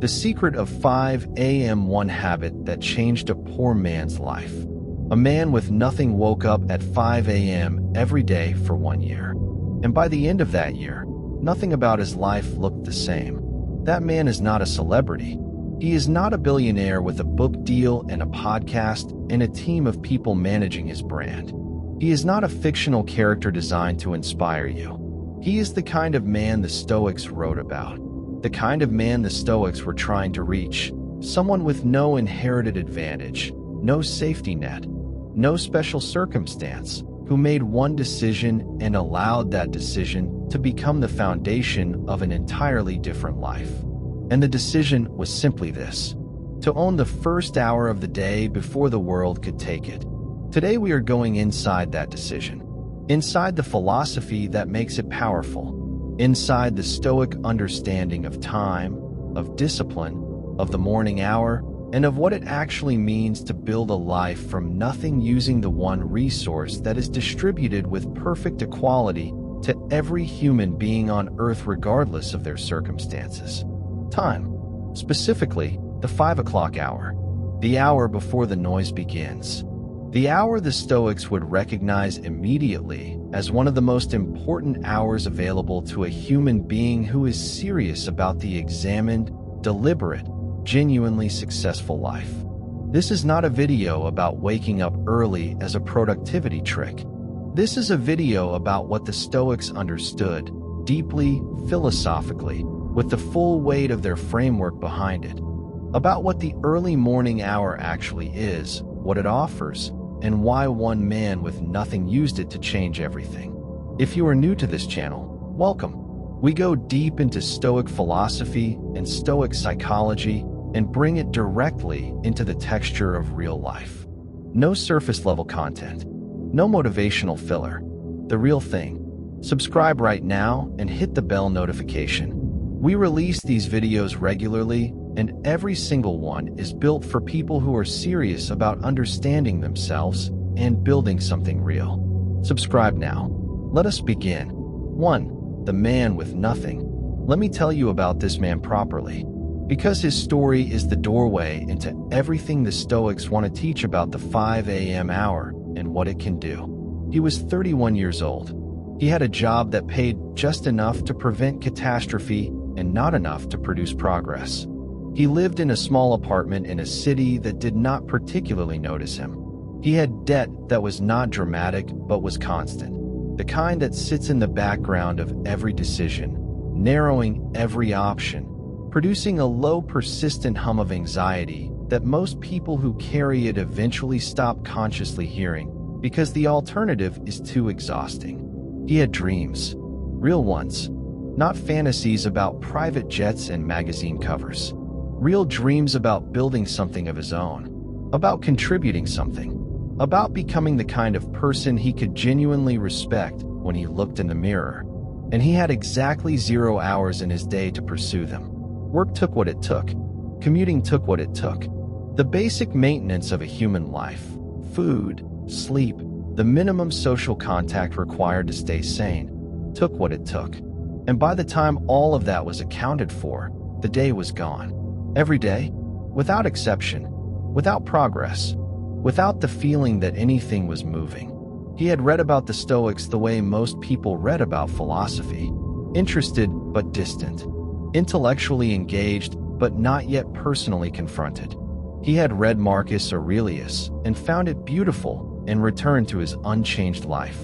The secret of 5 a.m. One habit that changed a poor man's life. A man with nothing woke up at 5 a.m. every day for 1 year. And by the end of that year, nothing about his life looked the same. That man is not a celebrity. He is not a billionaire with a book deal and a podcast and a team of people managing his brand. He is not a fictional character designed to inspire you. He is the kind of man the Stoics wrote about. The kind of man the Stoics were trying to reach. Someone with no inherited advantage, no safety net, no special circumstance, who made one decision and allowed that decision to become the foundation of an entirely different life. And the decision was simply this: to own the first hour of the day before the world could take it. Today we are going inside that decision, inside the philosophy that makes it powerful, inside the Stoic understanding of time, of discipline, of the morning hour, and of what it actually means to build a life from nothing using the one resource that is distributed with perfect equality to every human being on earth regardless of their circumstances. Time. Specifically, the 5 o'clock hour. The hour before the noise begins. The hour the Stoics would recognize immediately as one of the most important hours available to a human being who is serious about the examined, deliberate, genuinely successful life. This is not a video about waking up early as a productivity trick. This is a video about what the Stoics understood, deeply, philosophically, with the full weight of their framework behind it. About what the early morning hour actually is, what it offers, and why one man with nothing used it to change everything. If you are new to this channel, welcome. We go deep into Stoic philosophy and Stoic psychology and bring it directly into the texture of real life. No surface-level content. No motivational filler. The real thing. Subscribe right now and hit the bell notification. We release these videos regularly, and every single one is built for people who are serious about understanding themselves and building something real. Subscribe now. Let us begin. 1. The man with nothing. Let me tell you about this man properly, because his story is the doorway into everything the Stoics want to teach about the 5 a.m. hour and what it can do. He was 31 years old. He had a job that paid just enough to prevent catastrophe and not enough to produce progress. He lived in a small apartment in a city that did not particularly notice him. He had debt that was not dramatic but was constant, the kind that sits in the background of every decision, narrowing every option, producing a low persistent hum of anxiety that most people who carry it eventually stop consciously hearing because the alternative is too exhausting. He had dreams, real ones, not fantasies about private jets and magazine covers. Real dreams about building something of his own, about contributing something, about becoming the kind of person he could genuinely respect when he looked in the mirror. And he had exactly 0 hours in his day to pursue them. Work took what it took. Commuting took what it took. The basic maintenance of a human life, food, sleep, the minimum social contact required to stay sane, took what it took. And by the time all of that was accounted for, the day was gone. Every day, without exception, without progress, without the feeling that anything was moving. He had read about the Stoics the way most people read about philosophy, interested but distant, intellectually engaged but not yet personally confronted. He had read Marcus Aurelius and found it beautiful and returned to his unchanged life.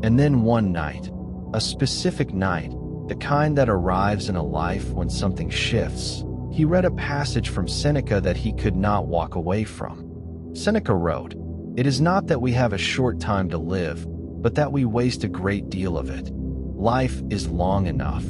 And then one night, a specific night, the kind that arrives in a life when something shifts, he read a passage from Seneca that he could not walk away from. Seneca wrote, "It is not that we have a short time to live, but that we waste a great deal of it. Life is long enough,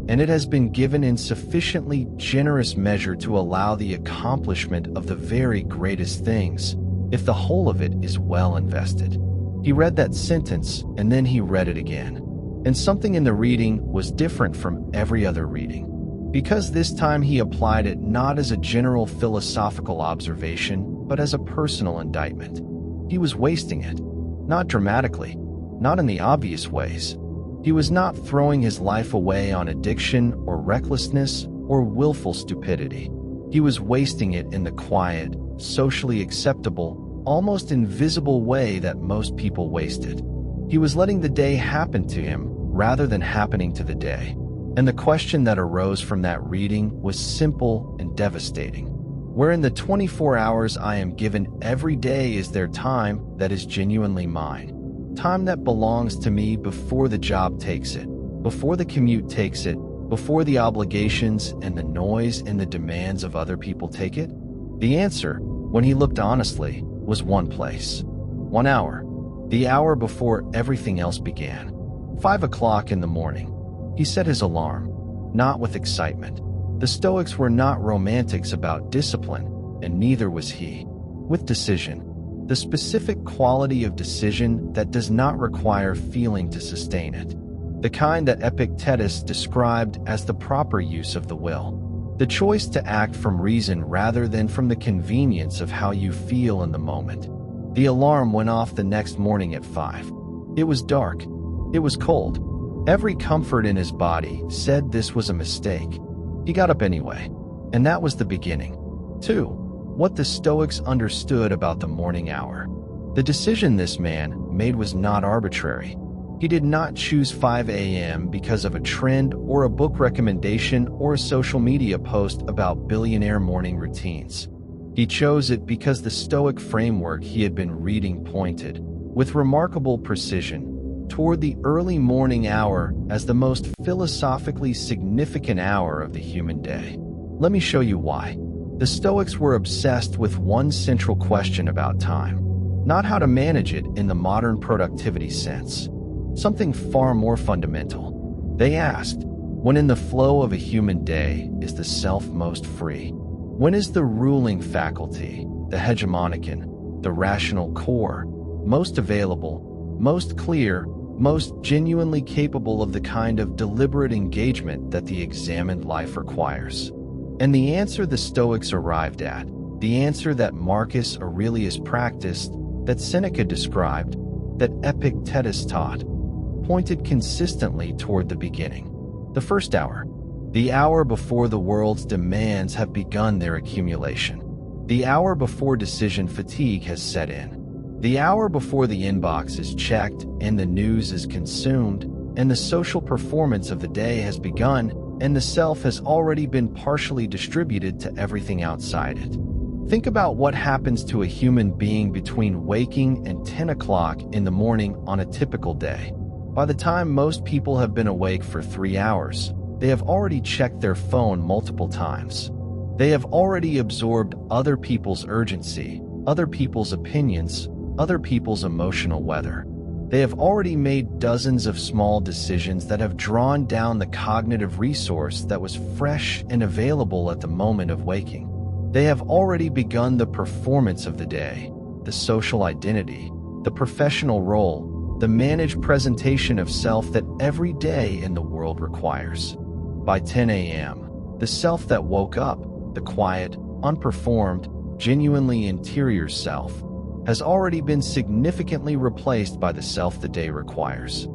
and it has been given in sufficiently generous measure to allow the accomplishment of the very greatest things, if the whole of it is well invested." He read that sentence, and then he read it again. And something in the reading was different from every other reading, because this time he applied it not as a general philosophical observation, but as a personal indictment. He was wasting it, not dramatically, not in the obvious ways. He was not throwing his life away on addiction or recklessness or willful stupidity. He was wasting it in the quiet, socially acceptable, almost invisible way that most people wasted. He was letting the day happen to him rather than happening to the day. And the question that arose from that reading was simple and devastating. Where in the 24 hours I am given every day is there time that is genuinely mine? Time that belongs to me before the job takes it, before the commute takes it, before the obligations and the noise and the demands of other people take it? The answer, when he looked honestly, was one place. 1 hour. The hour before everything else began. 5 o'clock in the morning. He set his alarm, not with excitement. The Stoics were not romantics about discipline, and neither was he. With decision. The specific quality of decision that does not require feeling to sustain it. The kind that Epictetus described as the proper use of the will. The choice to act from reason rather than from the convenience of how you feel in the moment. The alarm went off the next morning at 5. It was dark. It was cold. Every comfort in his body said this was a mistake. He got up anyway, and that was the beginning. 2. What the Stoics understood about the morning hour. The decision this man made was not arbitrary. He did not choose 5 a.m. because of a trend or a book recommendation or a social media post about billionaire morning routines. He chose it because the Stoic framework he had been reading pointed, with remarkable precision, toward the early morning hour as the most philosophically significant hour of the human day. Let me show you why. The Stoics were obsessed with one central question about time, not how to manage it in the modern productivity sense. Something far more fundamental. They asked, when in the flow of a human day is the self most free? When is the ruling faculty, the hegemonican, the rational core, most available, most clear, most genuinely capable of the kind of deliberate engagement that the examined life requires? And the answer the Stoics arrived at, the answer that Marcus Aurelius practiced, that Seneca described, that Epictetus taught, pointed consistently toward the beginning. The first hour. The hour before the world's demands have begun their accumulation. The hour before decision fatigue has set in. The hour before the inbox is checked and the news is consumed, and the social performance of the day has begun, and the self has already been partially distributed to everything outside it. Think about what happens to a human being between waking and 10 o'clock in the morning on a typical day. By the time most people have been awake for 3 hours, they have already checked their phone multiple times. They have already absorbed other people's urgency, other people's opinions, other people's emotional weather. They have already made dozens of small decisions that have drawn down the cognitive resource that was fresh and available at the moment of waking. They have already begun the performance of the day, the social identity, the professional role, the managed presentation of self that every day in the world requires. By 10 a.m., the self that woke up, the quiet, unperformed, genuinely interior self, has already been significantly replaced by the self the day requires.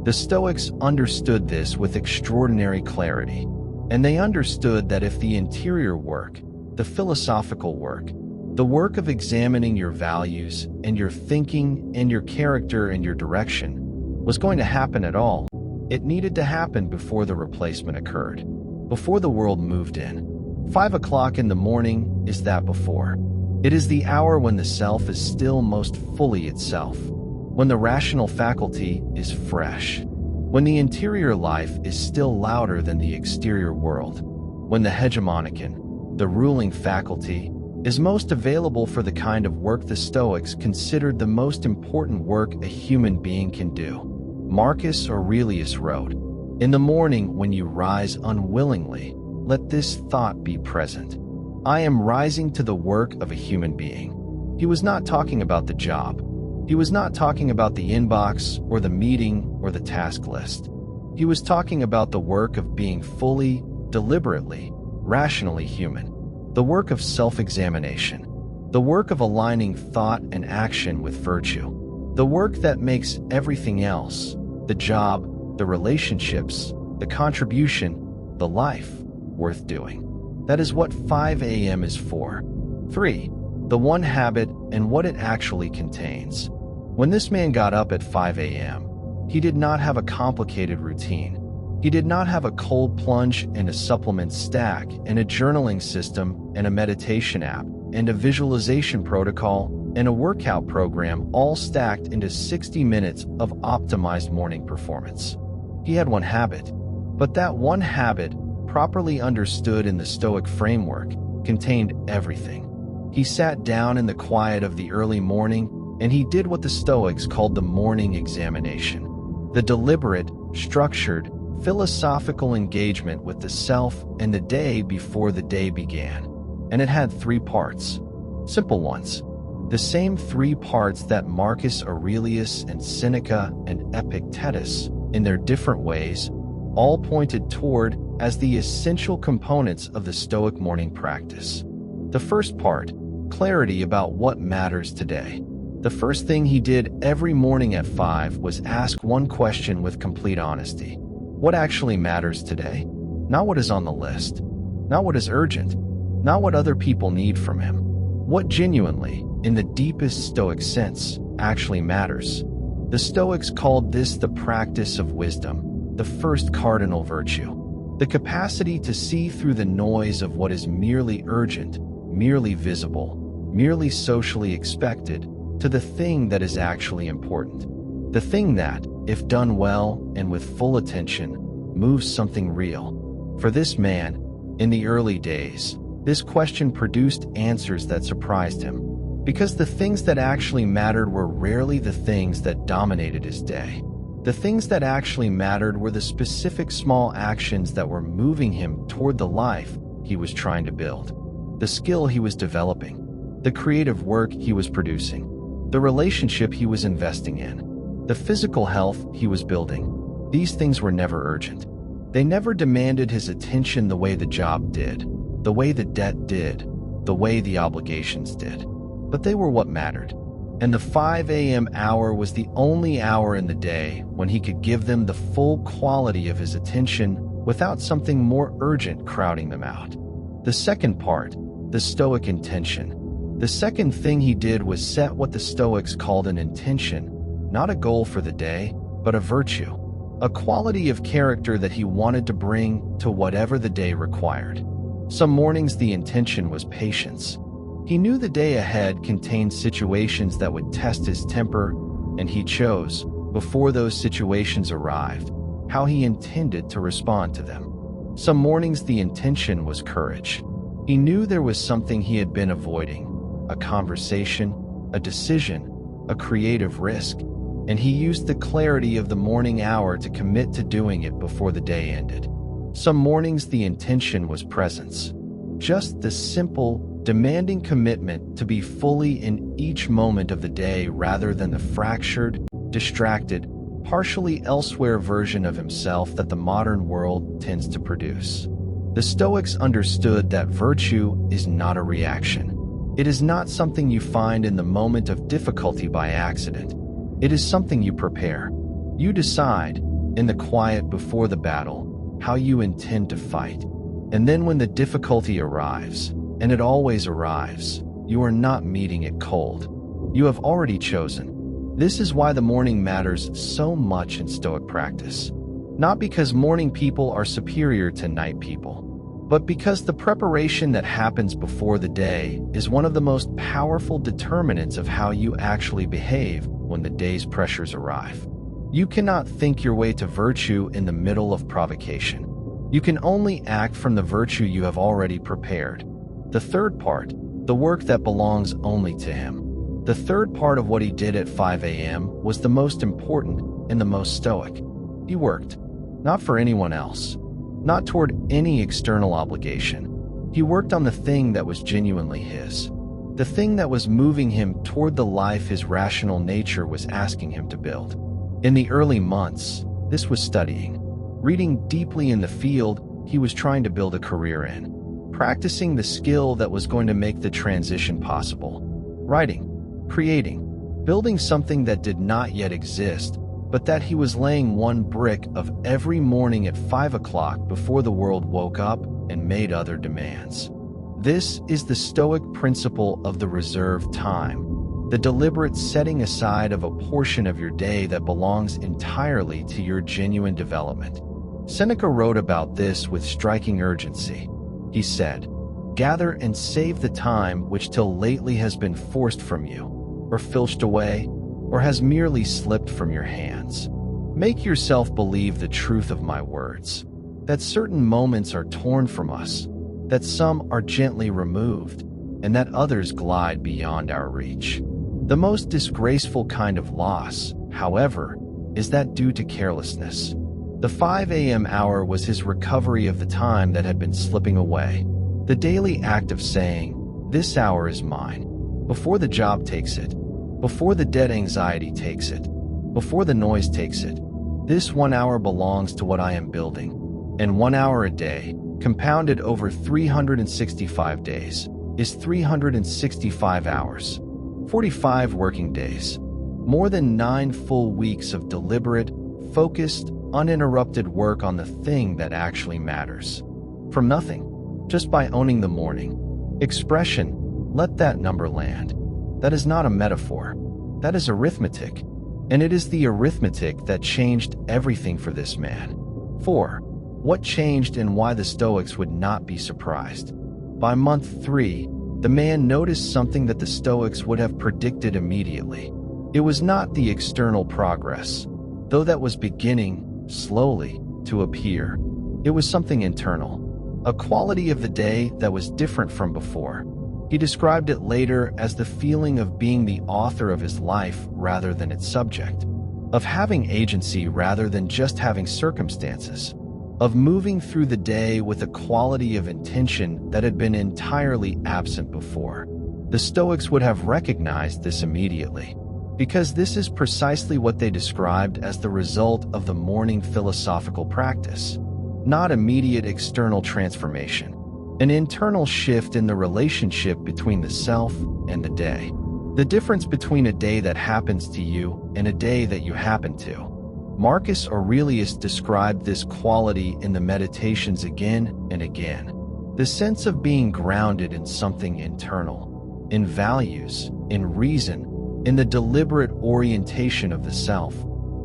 The Stoics understood this with extraordinary clarity, and they understood that if the interior work, the philosophical work, the work of examining your values and your thinking and your character and your direction, was going to happen at all, it needed to happen before the replacement occurred, before the world moved in. 5 o'clock in the morning is that before. It is the hour when the self is still most fully itself, when the rational faculty is fresh, when the interior life is still louder than the exterior world, when the hegemonican, the ruling faculty, is most available for the kind of work the Stoics considered the most important work a human being can do. Marcus Aurelius wrote, "In the morning when you rise unwillingly, let this thought be present. I am rising to the work of a human being." He was not talking about the job. He was not talking about the inbox or the meeting or the task list. He was talking about the work of being fully, deliberately, rationally human. The work of self-examination. The work of aligning thought and action with virtue. The work that makes everything else, the job, the relationships, the contribution, the life, worth doing. That is what 5 a.m. is for. 3. The one habit and what it actually contains. When this man got up at 5 a.m., he did not have a complicated routine. He did not have a cold plunge and a supplement stack and a journaling system and a meditation app and a visualization protocol and a workout program all stacked into 60 minutes of optimized morning performance. He had one habit, but that one habit, properly understood in the Stoic framework, contained everything. He sat down in the quiet of the early morning and he did what the Stoics called the morning examination. The deliberate, structured, philosophical engagement with the self and the day before the day began. And it had 3 parts. Simple ones. The same 3 parts that Marcus Aurelius and Seneca and Epictetus, in their different ways, all pointed toward as the essential components of the Stoic morning practice. The first part, clarity about what matters today. The first thing he did every morning at 5 was ask one question with complete honesty. What actually matters today? Not what is on the list. Not what is urgent. Not what other people need from him. What genuinely, in the deepest Stoic sense, actually matters. The Stoics called this the practice of wisdom, the first cardinal virtue. The capacity to see through the noise of what is merely urgent, merely visible, merely socially expected, to the thing that is actually important. The thing that, if done well and with full attention, moves something real. For this man, in the early days, this question produced answers that surprised him, because the things that actually mattered were rarely the things that dominated his day. The things that actually mattered were the specific small actions that were moving him toward the life he was trying to build, the skill he was developing, the creative work he was producing, the relationship he was investing in, the physical health he was building. These things were never urgent. They never demanded his attention the way the job did, the way the debt did, the way the obligations did. But they were what mattered. And the 5 a.m. hour was the only hour in the day when he could give them the full quality of his attention without something more urgent crowding them out. The second part, the Stoic intention. The second thing he did was set what the Stoics called an intention, not a goal for the day, but a virtue, a quality of character that he wanted to bring to whatever the day required. Some mornings the intention was patience. He knew the day ahead contained situations that would test his temper, and he chose, before those situations arrived, how he intended to respond to them. Some mornings the intention was courage. He knew there was something he had been avoiding, a conversation, a decision, a creative risk, and he used the clarity of the morning hour to commit to doing it before the day ended. Some mornings the intention was presence, just the simple, demanding commitment to be fully in each moment of the day rather than the fractured, distracted, partially elsewhere version of himself that the modern world tends to produce. The Stoics understood that virtue is not a reaction. It is not something you find in the moment of difficulty by accident. It is something you prepare. You decide, in the quiet before the battle, how you intend to fight. And then when the difficulty arrives, and it always arrives, you are not meeting it cold. You have already chosen. This is why the morning matters so much in Stoic practice. Not because morning people are superior to night people, but because the preparation that happens before the day is one of the most powerful determinants of how you actually behave when the day's pressures arrive. You cannot think your way to virtue in the middle of provocation. You can only act from the virtue you have already prepared. The third part, the work that belongs only to him. The third part of what he did at 5 a.m. was the most important and the most Stoic. He worked, not for anyone else, not toward any external obligation. He worked on the thing that was genuinely his, the thing that was moving him toward the life his rational nature was asking him to build. In the early months, this was studying, reading deeply in the field he was trying to build a career in, practicing the skill that was going to make the transition possible, writing, creating, building something that did not yet exist, but that he was laying one brick of every morning at 5 o'clock before the world woke up and made other demands. This is the Stoic principle of the reserved time, the deliberate setting aside of a portion of your day that belongs entirely to your genuine development. Seneca wrote about this with striking urgency. He said, "Gather and save the time which till lately has been forced from you, or filched away, or has merely slipped from your hands. Make yourself believe the truth of my words, that certain moments are torn from us, that some are gently removed, and that others glide beyond our reach. The most disgraceful kind of loss, however, is that due to carelessness." The 5 a.m. hour was his recovery of the time that had been slipping away. The daily act of saying, "This hour is mine," before the job takes it, before the dead anxiety takes it, before the noise takes it. This 1 hour belongs to what I am building. And 1 hour a day, compounded over 365 days, is 365 hours. 45 working days. More than 9 full weeks of deliberate, focused, uninterrupted work on the thing that actually matters. From nothing, just by owning the morning. Expression, "Let that number land." That is not a metaphor. That is arithmetic. And it is the arithmetic that changed everything for this man. 4. What changed and why the Stoics would not be surprised. By month 3, the man noticed something that the Stoics would have predicted immediately. It was not the external progress, though that was beginning, slowly, to appear. It was something internal, a quality of the day that was different from before. He described it later as the feeling of being the author of his life rather than its subject, of having agency rather than just having circumstances, of moving through the day with a quality of intention that had been entirely absent before. The Stoics would have recognized this immediately, because this is precisely what they described as the result of the morning philosophical practice. Not immediate external transformation, an internal shift in the relationship between the self and the day. The difference between a day that happens to you and a day that you happen to. Marcus Aurelius described this quality in the Meditations again and again. The sense of being grounded in something internal, in values, in reason, in the deliberate orientation of the self,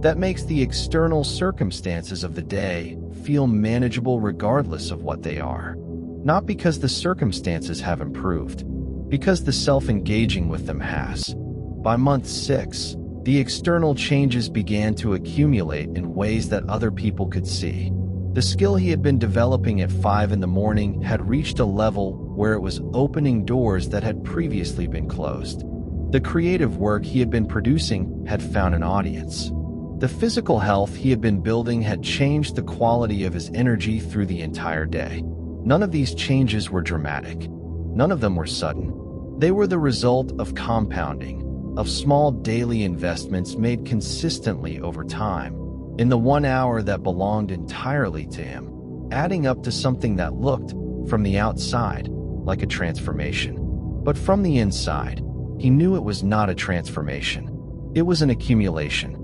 that makes the external circumstances of the day feel manageable regardless of what they are. Not because the circumstances have improved, because the self engaging with them has. By month 6, the external changes began to accumulate in ways that other people could see. The skill he had been developing at 5 in the morning had reached a level where it was opening doors that had previously been closed. The creative work he had been producing had found an audience. The physical health he had been building had changed the quality of his energy through the entire day. None of these changes were dramatic. None of them were sudden. They were the result of compounding, of small daily investments made consistently over time, in the 1 hour that belonged entirely to him, adding up to something that looked, from the outside, like a transformation. But from the inside, he knew it was not a transformation. It was an accumulation.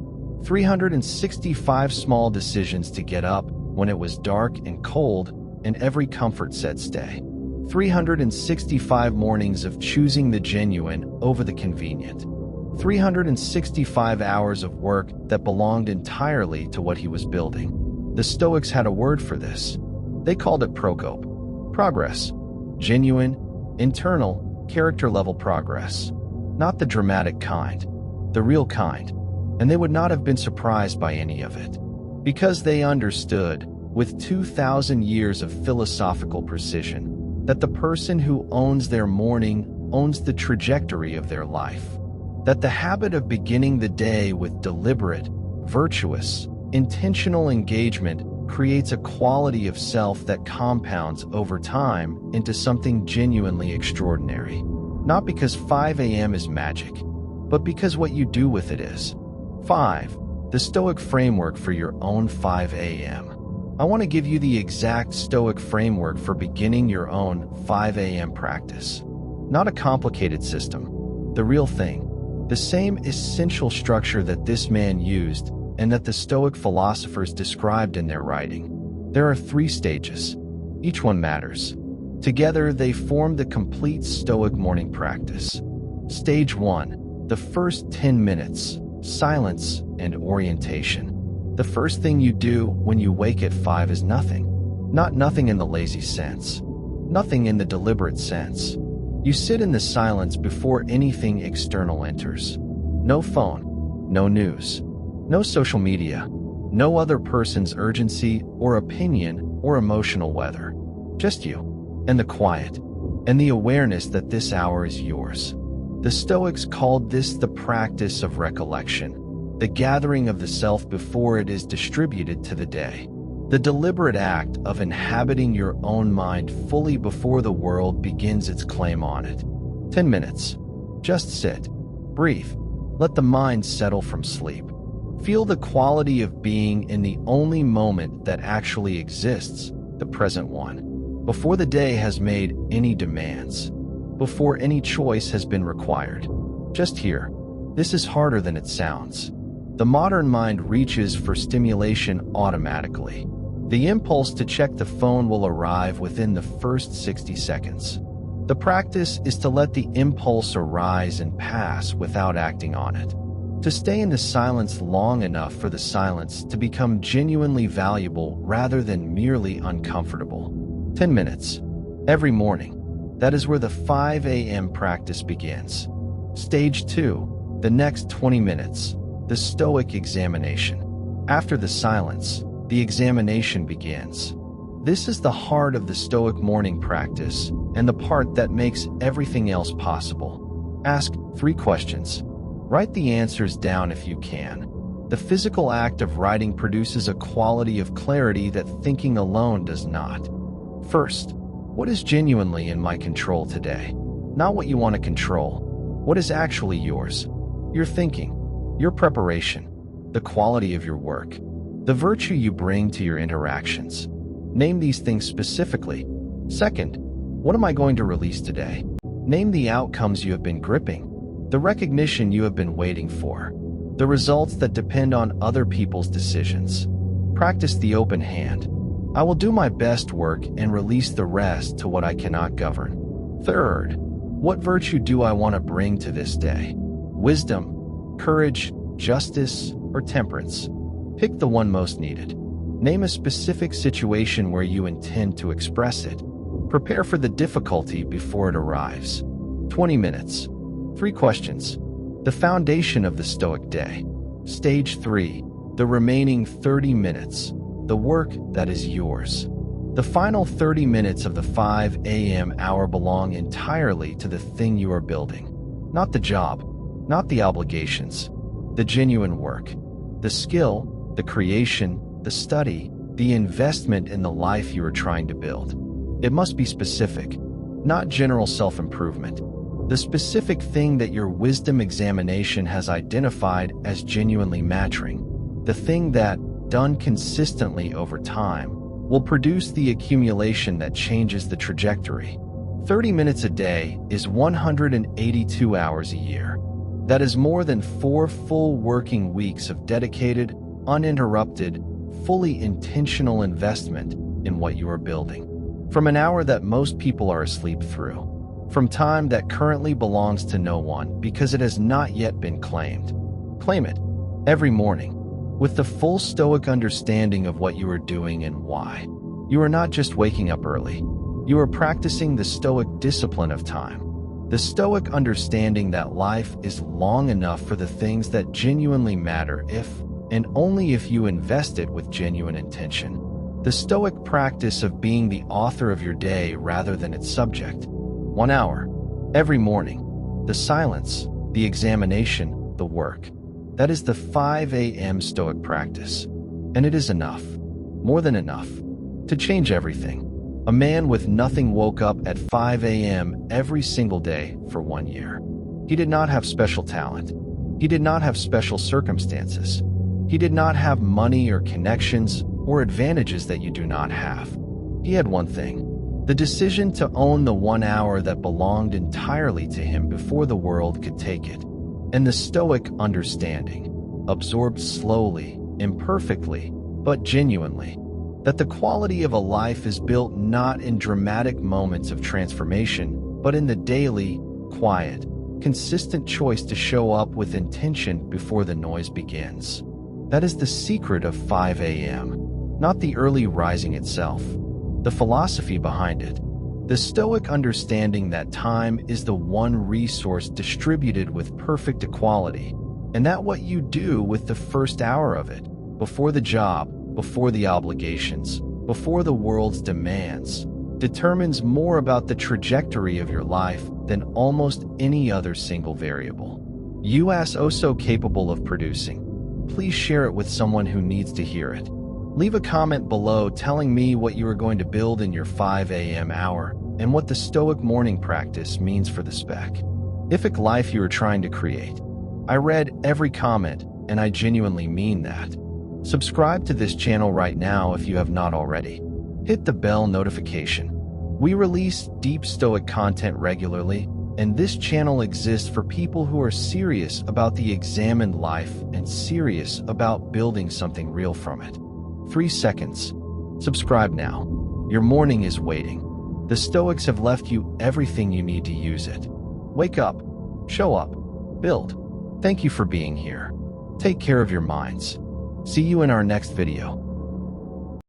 365 small decisions to get up when it was dark and cold and every comfort said stay. 365 mornings of choosing the genuine over the convenient. 365 hours of work that belonged entirely to what he was building. The Stoics had a word for this. They called it procope, progress, genuine, internal, character-level progress. Not the dramatic kind, the real kind, and they would not have been surprised by any of it, because they understood, with 2,000 years of philosophical precision, that the person who owns their morning owns the trajectory of their life. That the habit of beginning the day with deliberate, virtuous, intentional engagement creates a quality of self that compounds over time into something genuinely extraordinary. Not because 5 a.m. is magic, but because what you do with it is. 5. The Stoic framework for your own 5 a.m. I want to give you the exact Stoic framework for beginning your own 5 a.m. practice. Not a complicated system, the real thing. The same essential structure that this man used and that the Stoic philosophers described in their writing. There are 3 stages. Each one matters. Together, they form the complete Stoic morning practice. Stage 1, the first 10 minutes, silence and orientation. The first thing you do when you wake at 5 is nothing. Not nothing in the lazy sense. Nothing in the deliberate sense. You sit in the silence before anything external enters. No phone, no news, no social media, no other person's urgency or opinion or emotional weather. Just you, and the quiet, and the awareness that this hour is yours. The Stoics called this the practice of recollection, the gathering of the self before it is distributed to the day. The deliberate act of inhabiting your own mind fully before the world begins its claim on it. 10 minutes. Just sit. Breathe. Let the mind settle from sleep. Feel the quality of being in the only moment that actually exists, the present one. Before the day has made any demands. Before any choice has been required. Just here. This is harder than it sounds. The modern mind reaches for stimulation automatically. The impulse to check the phone will arrive within the first 60 seconds. The practice is to let the impulse arise and pass without acting on it. To stay in the silence long enough for the silence to become genuinely valuable rather than merely uncomfortable. 10 minutes. Every morning. That is where the 5 a.m. practice begins. Stage 2. The next 20 minutes. The Stoic examination. After the silence, the examination begins. This is the heart of the Stoic morning practice and the part that makes everything else possible. Ask 3 questions. Write the answers down if you can. The physical act of writing produces a quality of clarity that thinking alone does not. First, what is genuinely in my control today? Not what you want to control. What is actually yours? Your thinking, your preparation, the quality of your work, the virtue you bring to your interactions. Name these things specifically. Second, what am I going to release today? Name the outcomes you have been gripping, the recognition you have been waiting for, the results that depend on other people's decisions. Practice the open hand. I will do my best work and release the rest to what I cannot govern. Third, what virtue do I want to bring to this day? Wisdom, courage, justice, or temperance? Pick the one most needed. Name a specific situation where you intend to express it. Prepare for the difficulty before it arrives. 20 minutes. 3 questions. The foundation of the Stoic day. Stage 3. The remaining 30 minutes. The work that is yours. The final 30 minutes of the 5 a.m. hour belong entirely to the thing you are building. Not the job, not the obligations, the genuine work, the skill, the creation, the study, the investment in the life you are trying to build. It must be specific, not general self-improvement. The specific thing that your wisdom examination has identified as genuinely maturing. The thing that, done consistently over time, will produce the accumulation that changes the trajectory. 30 minutes a day is 182 hours a year. That is more than 4 full working weeks of dedicated, uninterrupted, fully intentional investment in what you are building. From an hour that most people are asleep through. From time that currently belongs to no one because it has not yet been claimed. Claim it every morning with the full Stoic understanding of what you are doing and why. You are not just waking up early. You are practicing the Stoic discipline of time. The Stoic understanding that life is long enough for the things that genuinely matter if, and only if you invest it with genuine intention. The Stoic practice of being the author of your day rather than its subject. 1 hour. Every morning. The silence, the examination, the work. That is the 5 a.m. Stoic practice. And it is enough. More than enough. To change everything. A man with nothing woke up at 5 a.m. every single day for 1 year. He did not have special talent. He did not have special circumstances. He did not have money or connections or advantages that you do not have. He had one thing. The decision to own the 1 hour that belonged entirely to him before the world could take it. And the Stoic understanding, absorbed slowly, imperfectly, but genuinely. That the quality of a life is built not in dramatic moments of transformation, but in the daily, quiet, consistent choice to show up with intention before the noise begins. That is the secret of 5 a.m., not the early rising itself, the philosophy behind it. The Stoic understanding that time is the one resource distributed with perfect equality, and that what you do with the first hour of it, before the job, before the obligations, before the world's demands, determines more about the trajectory of your life than almost any other single variable. You are so capable of producing. Please share it with someone who needs to hear it. Leave a comment below telling me what you are going to build in your 5 a.m. hour and what the Stoic morning practice means for the specific life you are trying to create. I read every comment, and I genuinely mean that. Subscribe to this channel right now if you have not already. Hit the bell notification. We release deep Stoic content regularly, and this channel exists for people who are serious about the examined life and serious about building something real from it. 3 seconds. Subscribe now. Your morning is waiting. The Stoics have left you everything you need to use it. Wake up, show up, build. Thank you for being here. Take care of your minds. See you in our next video.